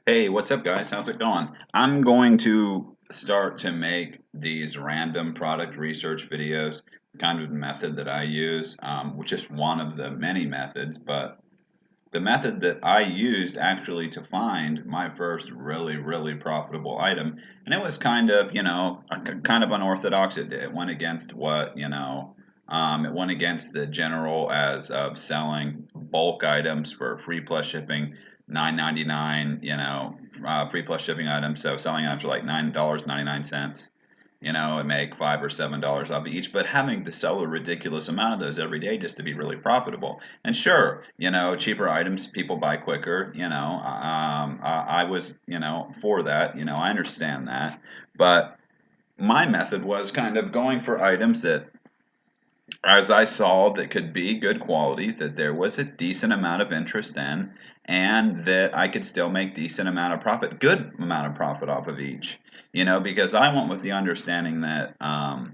Hey, what's up, guys? How's it going? I'm going to start to make these random product research videos, kind of method that I use, which is one of the many methods, but the method that I used actually to find my first really, really profitable item, and it was kind of, kind of unorthodox. It went against what, it went against the general as of selling bulk items for free plus shipping, 9.99, free plus shipping items. So selling items for like $9.99, and make $5 or $7 off of each, but having to sell a ridiculous amount of those every day just to be really profitable. And sure, cheaper items people buy quicker. I was, for that. I understand that, but my method was kind of going for items that, as I saw, that could be good quality, that there was a decent amount of interest in, and that I could still make decent amount of profit, good amount of profit off of each. Because I went with the understanding that, why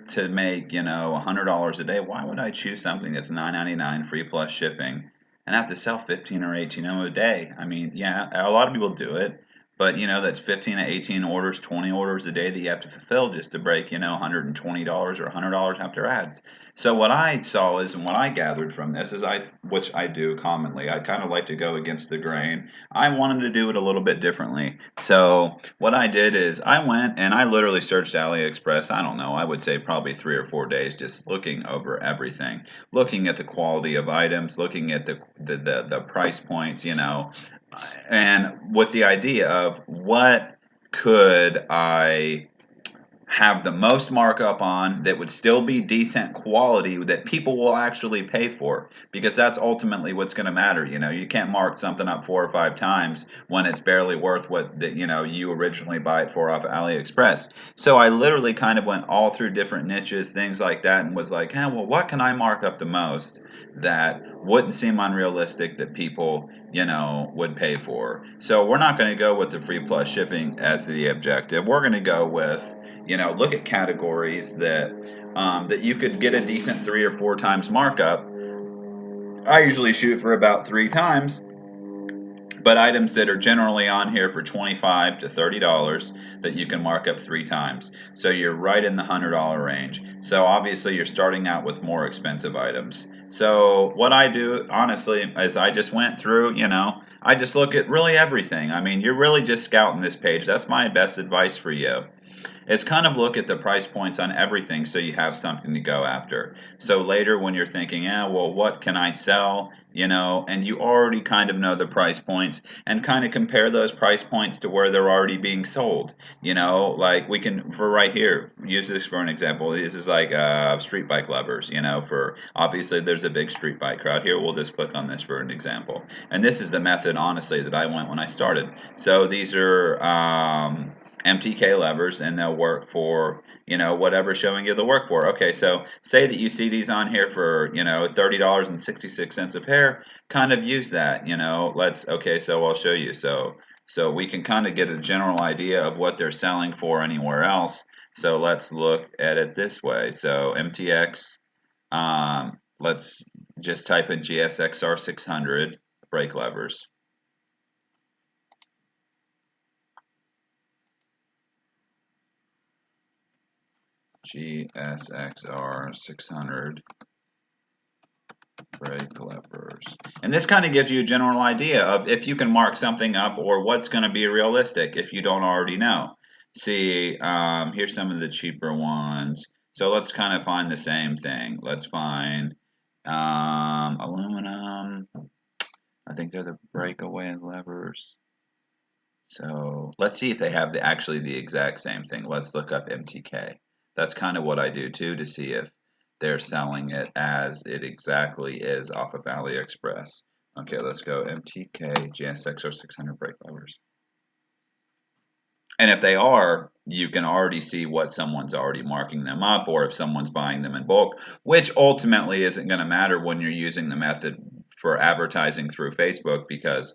to make, $100 a day, why would I choose something that's 9.99 free plus shipping and have to sell 15 or 18 of them a day? I mean, yeah, a lot of people do it, but that's 15 to 18 orders, 20 orders a day that you have to fulfill just to break, $120 or $100 after ads. So what I saw is, and what I gathered from this is, which I do commonly, I kind of like to go against the grain. I wanted to do it a little bit differently. So what I did is I went and I literally searched AliExpress. I don't know, I would say probably 3 or 4 days, just looking over everything, looking at the quality of items, looking at the price points, and with the idea of what could I have the most markup on that would still be decent quality that people will actually pay for, because that's ultimately what's going to matter. You can't mark something up 4 or 5 times when it's barely worth what that you originally buy it for off of AliExpress. So I literally kind of went all through different niches, things like that, and was like, well, what can I mark up the most that wouldn't seem unrealistic that people would pay for? So we're not going to go with the free plus shipping as the objective. We're going to go with, look at categories that you could get a decent 3 or 4 times markup. I usually shoot for about 3 times, but items that are generally on here for $25 to $30 that you can mark up 3 times. So you're right in the $100 range. So obviously you're starting out with more expensive items. So what I do, honestly, is I just went through, I just look at really everything. I mean, you're really just scouting this page. That's my best advice for you, is kind of look at the price points on everything so you have something to go after. So later when you're thinking, yeah, well, what can I sell? And you already kind of know the price points, and kind of compare those price points to where they're already being sold. Like we can, for right here, use this for an example. This is like street bike lovers, for obviously there's a big street bike crowd here. We'll just click on this for an example. And this is the method, honestly, that I went when I started. So these are MTK levers, and they'll work for whatever's showing you the work for. Okay, so say that you see these on here for $30.66 a pair. Kind of use that. So I'll show you. So we can kind of get a general idea of what they're selling for anywhere else. So let's look at it this way. So MTX, let's just type in GSXR 600 brake levers. GSXR 600 brake levers. And this kind of gives you a general idea of if you can mark something up or what's going to be realistic if you don't already know. See, here's some of the cheaper ones. So let's kind of find the same thing. Let's find aluminum. I think they're the breakaway levers. So let's see if they have actually the exact same thing. Let's look up MTK. That's kind of what I do too, to see if they're selling it as it exactly is off of AliExpress. Okay, let's go MTK GSX 600 brake levers. And if they are, you can already see what someone's already marking them up, or if someone's buying them in bulk, which ultimately isn't going to matter when you're using the method for advertising through Facebook, because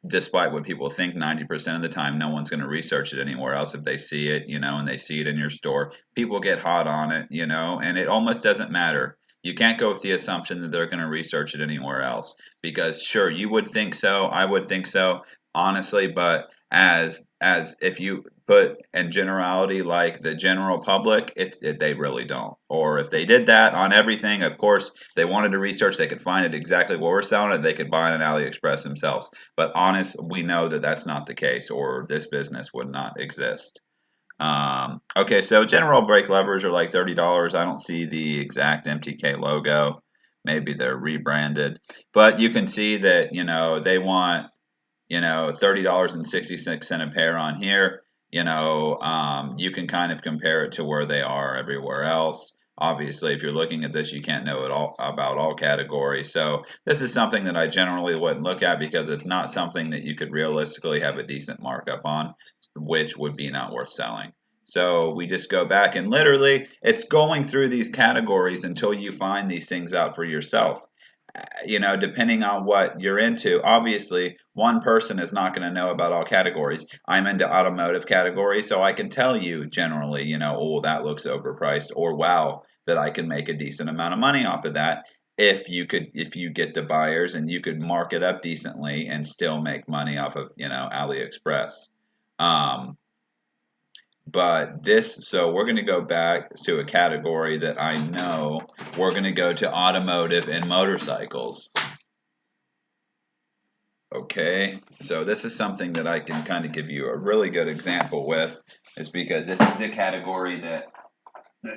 despite what people think, 90% of the time, no one's going to research it anywhere else. If they see it, and they see it in your store, people get hot on it, and it almost doesn't matter. You can't go with the assumption that they're going to research it anywhere else, because sure, you would think so, I would think so, honestly, but as if you put in generality, like the general public, they really don't. Or if they did that on everything, of course, they wanted to research, they could find it exactly what we're selling it, they could buy it on AliExpress themselves. But honest, we know that that's not the case, or this business would not exist. Okay, so general brake levers are like $30. I don't see the exact MTK logo. Maybe they're rebranded, but you can see that, they want, $30.66 a pair on here. You can kind of compare it to where they are everywhere else. Obviously, if you're looking at this, you can't know it all about all categories. So this is something that I generally wouldn't look at, because it's not something that you could realistically have a decent markup on, which would be not worth selling. So we just go back, and literally it's going through these categories until you find these things out for yourself. Depending on what you're into, obviously, one person is not going to know about all categories. I'm into automotive categories, so I can tell you generally, oh, that looks overpriced, or wow, that I can make a decent amount of money off of that. If you get the buyers, and you could mark it up decently and still make money off of, AliExpress. Um, so we're going to go back to a category that I know. We're going to go to automotive and motorcycles. Okay, so this is something that I can kind of give you a really good example with, is because this is a category that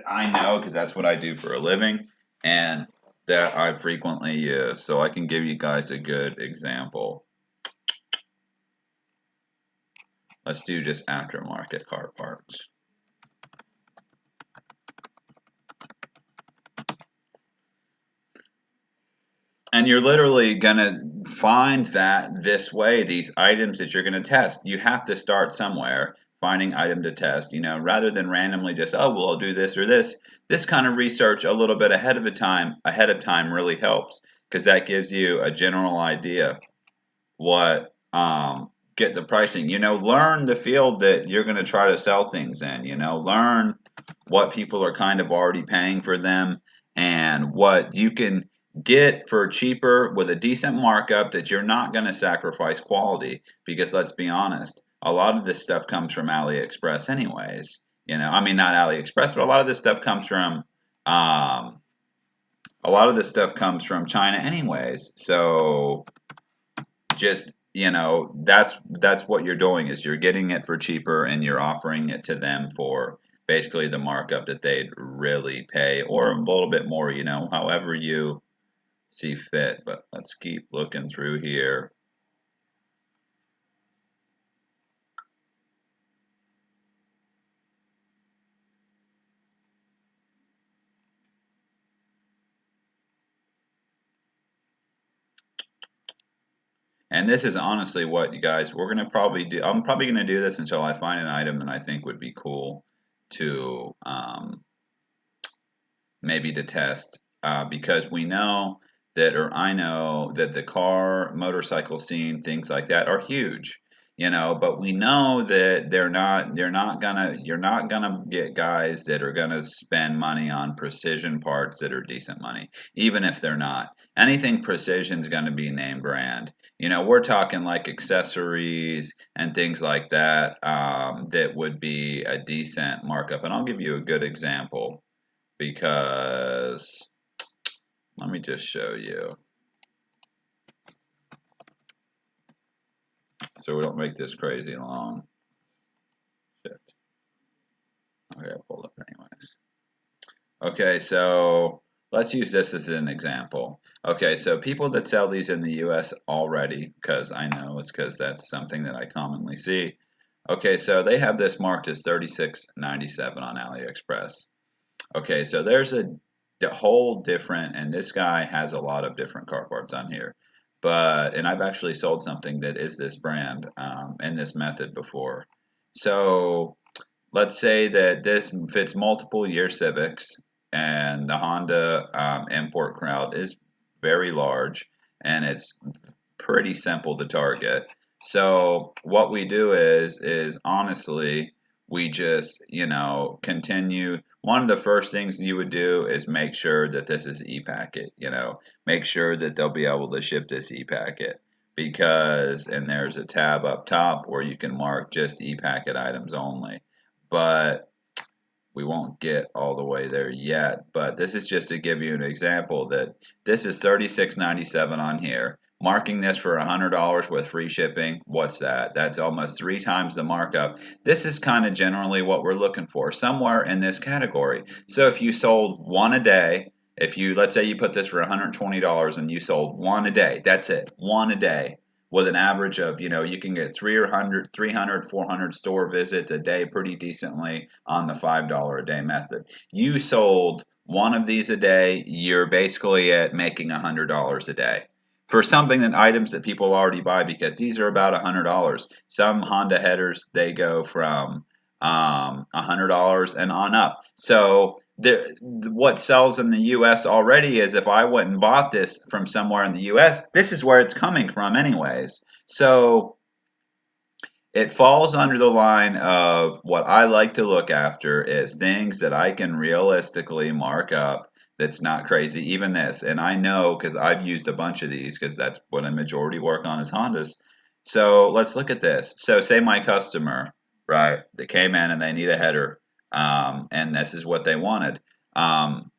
I know, because that's what I do for a living, and that I frequently use. So I can give you guys a good example. Let's do just aftermarket car parts. And you're literally going to find that this way, these items that you're going to test, you have to start somewhere, finding item to test, rather than randomly just, oh, well, I'll do this or this. This kind of research a little bit ahead of time really helps, because that gives you a general idea what get the pricing. Learn the field that you're going to try to sell things in. Learn what people are kind of already paying for them, and what you can get for cheaper with a decent markup, that you're not going to sacrifice quality, because let's be honest, a lot of this stuff comes from AliExpress anyways. I mean, not AliExpress, but a lot of this stuff comes from China anyways. So just, that's what you're doing, is you're getting it for cheaper, and you're offering it to them for basically the markup that they'd really pay, or a little bit more, however you see fit. But let's keep looking through here. And this is honestly what, you guys, we're going to probably do. I'm probably going to do this until I find an item that I think would be cool to maybe to test, because we know that, or I know that the car, motorcycle scene, things like that are huge, but we know that you're not gonna get guys that are gonna spend money on precision parts that are decent money, even if they're not. Anything precision is gonna be name brand. We're talking like accessories and things like that, that would be a decent markup. And I'll give you a good example, because let me just show you so we don't make this crazy long. Shit. Okay, I'll pull it up anyways. Okay, so let's use this as an example. Okay, so people that sell these in the US already, because I know it's because that's something that I commonly see. Okay, so they have this marked as $36.97 on AliExpress. Okay, so there's a whole different, and this guy has a lot of different car parts on here. And I've actually sold something that is this brand, and this method before. So let's say that this fits multiple year Civics, and the Honda import crowd is very large, and it's pretty simple to target. So what we do is honestly, we just, continue. one of the first things you would do is make sure that this is e-packet, make sure that they'll be able to ship this e-packet because, and there's a tab up top where you can mark just e-packet items only. But we won't get all the way there yet, but this is just to give you an example that this is $36.97 on here. Marking this for $100 with free shipping, what's that? That's almost 3 times the markup. This is kind of generally what we're looking for, somewhere in this category. So if you sold one a day, if you, let's say you put this for $120 and you sold one a day, that's it, one a day, with an average of, you can get 300, 400 store visits a day pretty decently on the $5 a day method. You sold one of these a day, you're basically at making $100 a day for something that items that people already buy, because these are about $100. Some Honda headers, they go from $100 and on up. So what sells in the U.S. already is, if I went and bought this from somewhere in the U.S., this is where it's coming from anyways. So it falls under the line of what I like to look after is things that I can realistically mark up that's not crazy. Even this, and I know because I've used a bunch of these because that's what I majority work on is Hondas. So let's look at this. So say my customer, right, they came in and they need a header, and this is what they wanted. Um,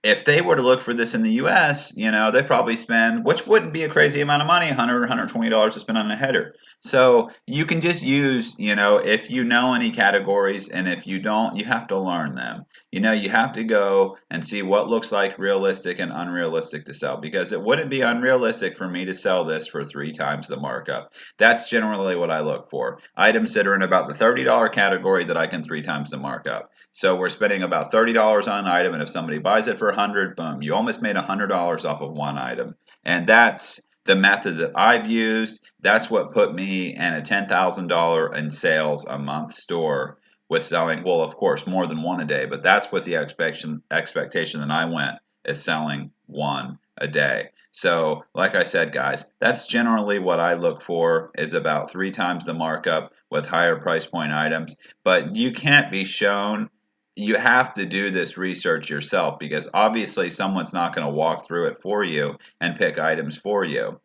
if they were to look for this in the US, they probably spend, which wouldn't be a crazy amount of money, $100, $120 to spend on a header. So you can just use, if you know any categories, and if you don't, you have to learn them. You have to go and see what looks like realistic and unrealistic to sell, because it wouldn't be unrealistic for me to sell this for 3 times the markup. That's generally what I look for. Items that are in about the $30 category that I can 3 times the markup. So we're spending about $30 on an item, and if somebody buys it for 100, boom, you almost made $100 off of one item. And that's the method that I've used. That's what put me in a $10,000 in sales a month store with selling, well, of course, more than one a day, but that's what the expectation that I went, is selling one a day. So, like I said, guys, that's generally what I look for, is about 3 times the markup with higher price point items. But you can't be shown, you have to do this research yourself, because obviously someone's not going to walk through it for you and pick items for you.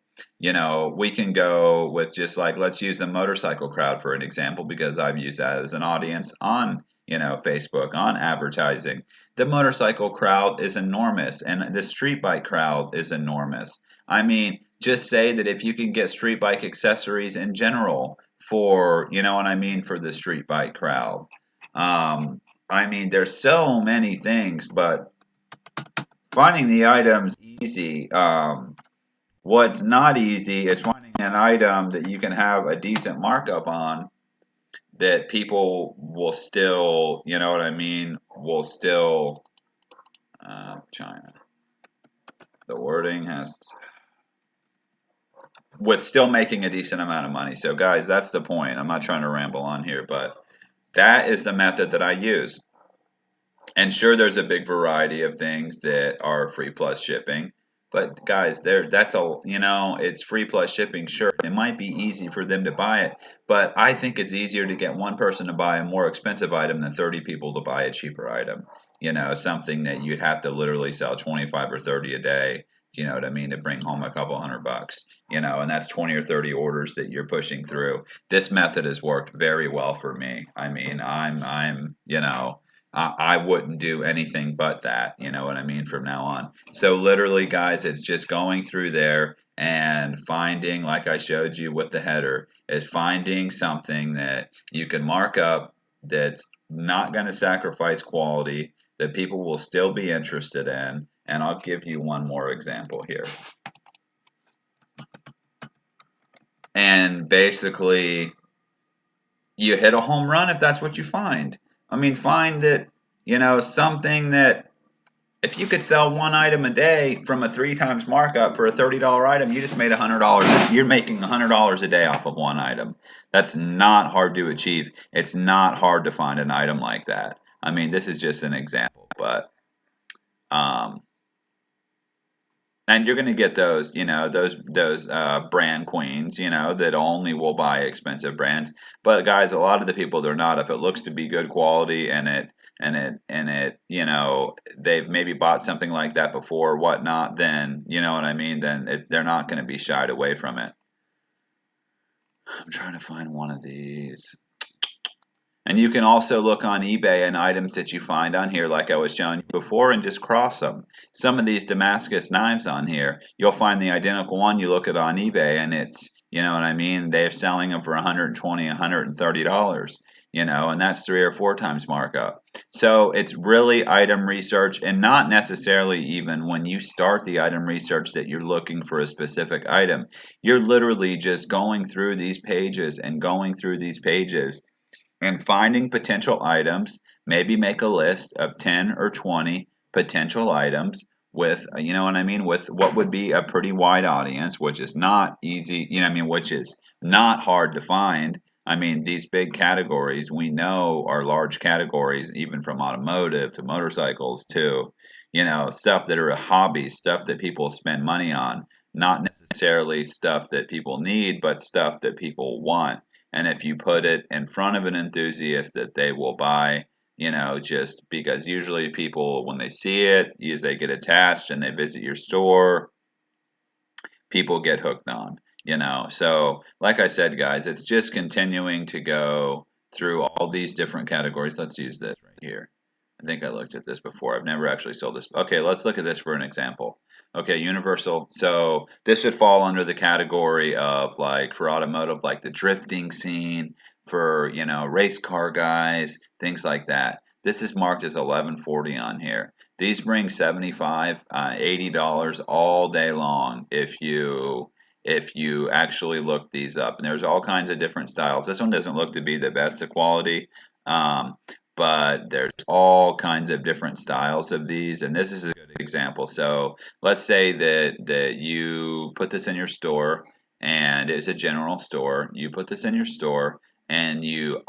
We can go with just like, let's use the motorcycle crowd for an example, because I've used that as an audience on, Facebook, on advertising. The motorcycle crowd is enormous, and the street bike crowd is enormous. I mean, just say that if you can get street bike accessories in general for, what I mean, for the street bike crowd. I mean, there's so many things, but finding the items easy. What's not easy is finding an item that you can have a decent markup on, that people will still, what I mean, will still, China. The wording has, with still making a decent amount of money. So guys, that's the point. I'm not trying to ramble on here, but that is the method that I use. And sure, there's a big variety of things that are free plus shipping. But guys, that's a, it's free plus shipping. Sure, it might be easy for them to buy it, but I think it's easier to get one person to buy a more expensive item than 30 people to buy a cheaper item. Something that you'd have to literally sell 25 or 30 a day. You know what I mean? To bring home a couple $100, and that's 20 or 30 orders that you're pushing through. This method has worked very well for me. I mean, I wouldn't do anything but that, you know what I mean, from now on. So literally, guys, it's just going through there and finding, like I showed you with the header, is finding something that you can mark up that's not going to sacrifice quality, that people will still be interested in. And I'll give you one more example here. And basically, you hit a home run if that's what you find. I mean, find that, something that, if you could sell one item a day from a 3 times markup for a $30 item, you just made $100. You're making $100 a day off of one item. That's not hard to achieve. It's not hard to find an item like that. I mean, this is just an example, but um, and you're going to get those, those brand queens, that only will buy expensive brands. But guys, a lot of the people, they're not. If it looks to be good quality and and they've maybe bought something like that before or whatnot, then you know what I mean, then they're not going to be shied away from it. I'm trying to find one of these. And you can also look on eBay and items that you find on here, like I was showing you before, and just cross them. Some of these Damascus knives on here, you'll find the identical one. You look at it on eBay, and it's, you know what I mean? They're selling them for $120, $130, and that's 3 or 4 times markup. So it's really item research, and not necessarily even when you start the item research that you're looking for a specific item. You're literally just going through these pages and going through these pages and finding potential items. Maybe make a list of 10 or 20 potential items with, you know what I mean, with what would be a pretty wide audience, which is not easy, which is not hard to find. I mean, these big categories we know are large categories, even from automotive to motorcycles to, stuff that are hobbies, stuff that people spend money on, not necessarily stuff that people need, but stuff that people want. And if you put it in front of an enthusiast, that they will buy, just because usually people, when they see it, they get attached and they visit your store, people get hooked on. So, like I said, guys, it's just continuing to go through all these different categories. Let's use this right here. I think I looked at this before. I've never actually sold this. Okay, let's look at this for an example. Okay, universal. So this would fall under the category of, like, for automotive, like the drifting scene, for, race car guys, things like that. This is marked as 1140 on here. These bring 75, $80 all day long if you actually look these up. And there's all kinds of different styles. This one doesn't look to be the best of quality. But there's all kinds of different styles of these, and this is a good example. So let's say that you put this in your store, and it's a general store. You put this in your store, and you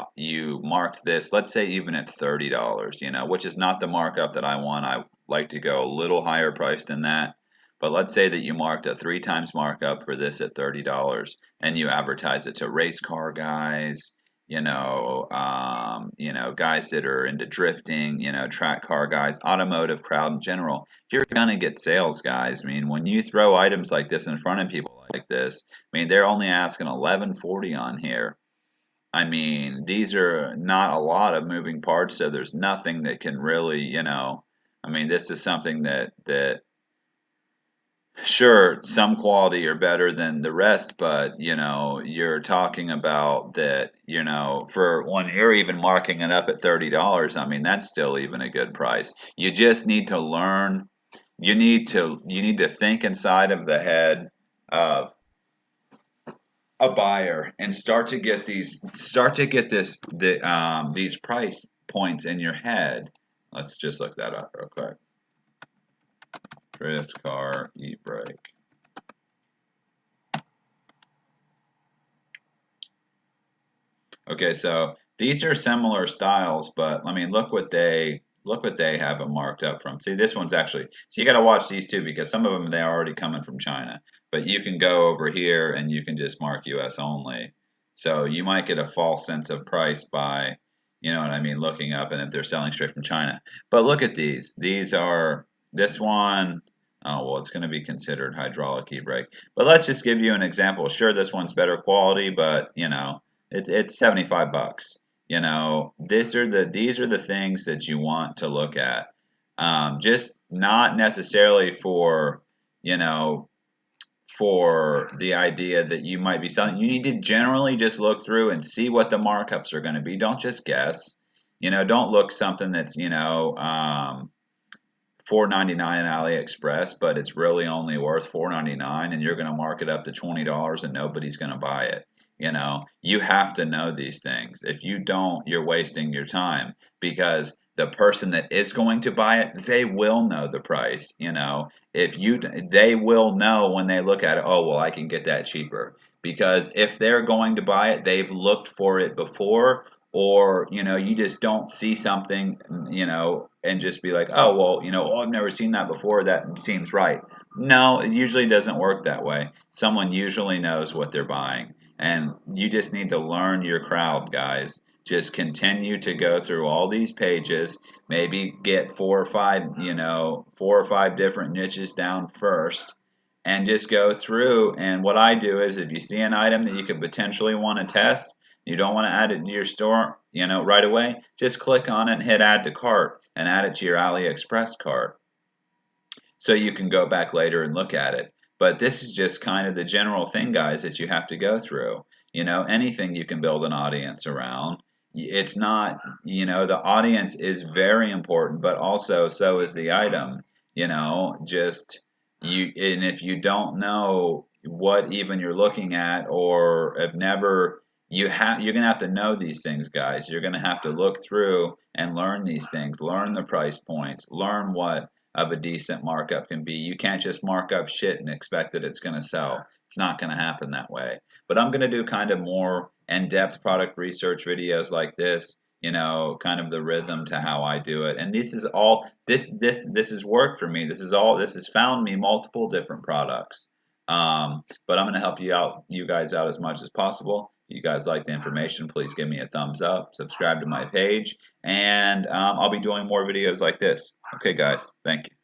marked this, let's say even at $30, which is not the markup that I want. I like to go a little higher price than that. But let's say that you marked a 3 times markup for this at $30, and you advertise it to race car guys, guys that are into drifting, track car guys, automotive crowd in general. You're gonna get sales, guys. I mean, when you throw items like this in front of people like this, I mean, they're only asking 1140 on here. I mean, these are not a lot of moving parts, so there's nothing that can really, I mean, this is something that sure, some quality are better than the rest, but you're talking about that, for when you're even marking it up at $30, I mean, that's still even a good price. You just need to learn, you need to think inside of the head of a buyer and these price points in your head. Let's just look that up real quick. Drift car e-brake. Okay, so these are similar styles, but I mean, look what they have it marked up from. See, this one's actually, so you got to watch these two, because some of them, they're already coming from China, but you can go over here and you can just mark US only. So you might get a false sense of price by, you know what I mean, looking up and if they're selling straight from China. But look at these. These are, this one, oh, well, it's going to be considered hydraulic e-brake. But let's just give you an example. Sure, this one's better quality, but it's 75 bucks. These are the things that you want to look at. Just not necessarily you know, for the idea that you might be selling. You need to generally just look through and see what the markups are going to be. Don't just guess. Don't look something that's, $4.99 on AliExpress, but it's really only worth $4.99, and you're going to mark it up to $20 and nobody's going to buy it. You have to know these things. If you don't, you're wasting your time, because the person that is going to buy it, they will know the price. They will know when they look at it, oh, well, I can get that cheaper. Because if they're going to buy it, they've looked for it before, or you just don't see something, and just be like, oh, well, oh, I've never seen that before, that seems right. No, it usually doesn't work that way. Someone usually knows what they're buying, and you just need to learn your crowd, guys. Just continue to go through all these pages, maybe get 4 or 5, 4 or 5 different niches down first, and just go through. And what I do is, if you see an item that you could potentially want to test, you don't want to add it to your store, right away, just click on it and hit add to cart and add it to your AliExpress cart, so you can go back later and look at it. But this is just kind of the general thing, guys, that you have to go through. Anything you can build an audience around. It's not, the audience is very important, but also so is the item. Just and if you don't know what even you're looking at, or have never, you're gonna have to know these things, guys. You're gonna have to look through and learn these things, learn the price points, learn what of a decent markup can be. You can't just mark up shit and expect that it's going to sell. It's not going to happen that way. But I'm going to do kind of more in-depth product research videos like this, kind of the rhythm to how I do it. And this is all this has worked for me. This has found me multiple different products. But I'm going to help you guys out as much as possible. If you guys like the information, please give me a thumbs up, subscribe to my page, and I'll be doing more videos like this. Okay, guys, thank you.